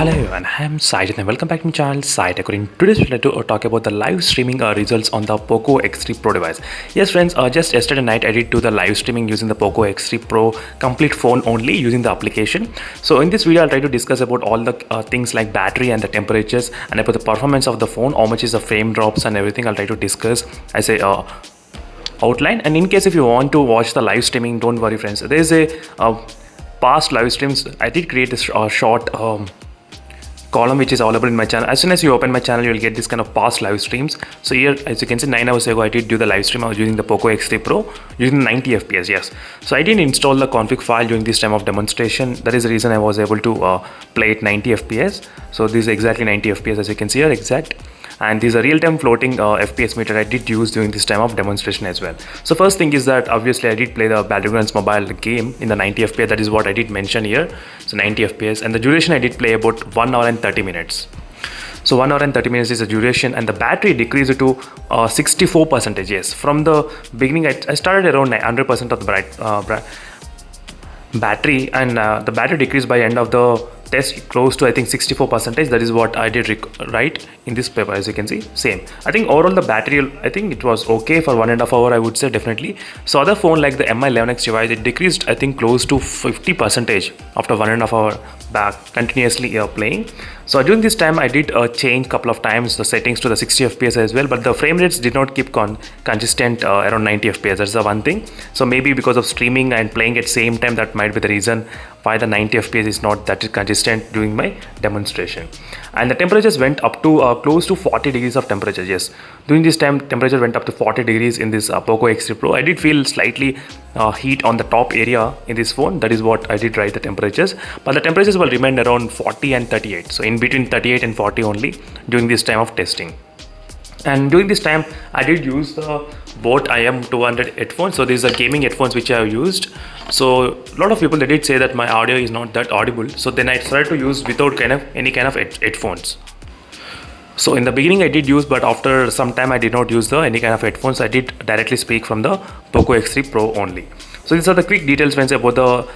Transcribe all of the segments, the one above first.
Hello everyone, I am Sajid and welcome back to my channel Sai Tech. In today's video, I'd like to talk about the live streaming results on the Poco X3 Pro device. Yes friends, just yesterday night I did do the live streaming using the Poco X3 Pro complete phone only using the application. So in this video, I'll try to discuss about all the things like battery and the temperatures and about the performance of the phone, how much is the frame drops and everything. I'll try to discuss as a outline. And in case if you want to watch the live streaming, don't worry friends, there is a past live streams. I did create this short column which is available in my channel. As soon as you open my channel, you will get this kind of past live streams. So here, as you can see, 9 hours ago I did do the live stream. I was using the Poco X3 Pro using 90 fps. Yes, so I didn't install the config file during this time of demonstration. That is the reason I was able to play it 90 fps. So this is exactly 90 fps, as you can see here, exact. And this is a real-time floating FPS meter I did use during this time of demonstration as well. So first thing is that obviously I did play the Battlegrounds mobile game in the 90 fps. That is what I did mention here. So 90 fps, and the duration I did play about 1 hour and 30 minutes. So 1 hour and 30 minutes is the duration, and the battery decreased to 64%. Yes, from the beginning I started around 100% of the battery, and the battery decreased by end of the test close to I think 64%. That is what I did write in this paper. As you can see, same. I think overall the battery, I think it was okay for 1.5 hours, I would say, definitely. So other phone like the Mi11X device, it decreased I think close to 50% after 1.5 hours back continuously playing. So during this time I did change couple of times the settings to the 60 fps as well, but the frame rates did not keep consistent around 90 fps. That's the one thing. So maybe because of streaming and playing at same time, that might be the reason why the 90 fps is not that consistent during my demonstration. And the temperatures went up to close to 40 degrees of temperature. Yes, during this time temperature went up to 40 degrees in this Poco X3 Pro. I did feel slightly heat on the top area in this phone. That is what I did write the temperatures, but the temperatures will remain around 40 and 38. So in between 38 and 40 only during this time of testing. And during this time I did use the Boat IM200 headphones. So these are gaming headphones which I have used. So a lot of people, they did say that my audio is not that audible, so then I started to use without any kind of headphones. So in the beginning I did use, but after some time I did not use any kind of headphones. I did directly speak from the Poco X3 Pro only. So these are the quick details friends about the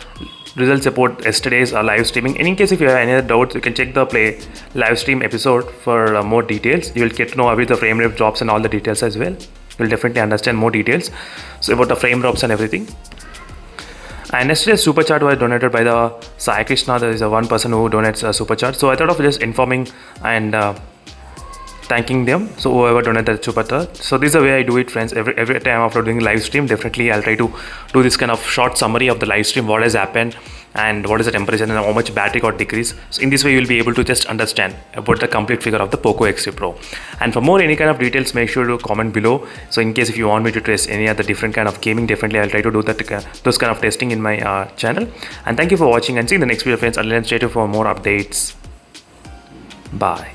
results about yesterday's live streaming. And in case if you have any other doubts, you can check the play live stream episode for more details. You will get to know about the frame rate drops and all the details as well. You'll definitely understand more details about the frame drops and everything. And yesterday's super chat was donated by the Sai Krishna. There is one person who donates a super chat. So I thought of just informing and thanking them. So whoever donated super chat. So this is the way I do it friends. Every time after doing live stream, definitely I'll try to do this kind of short summary of the live stream, what has happened and what is the temperature and how much battery got decreased. So in this way you'll be able to just understand about the complete figure of the Poco X3 Pro. And for more any kind of details, make sure to comment below. So in case if you want me to test any other different kind of gaming, definitely I'll try to do those kind of testing in my channel. And thank you for watching, and see you in the next video friends. Until then, stay tuned for more updates. Bye.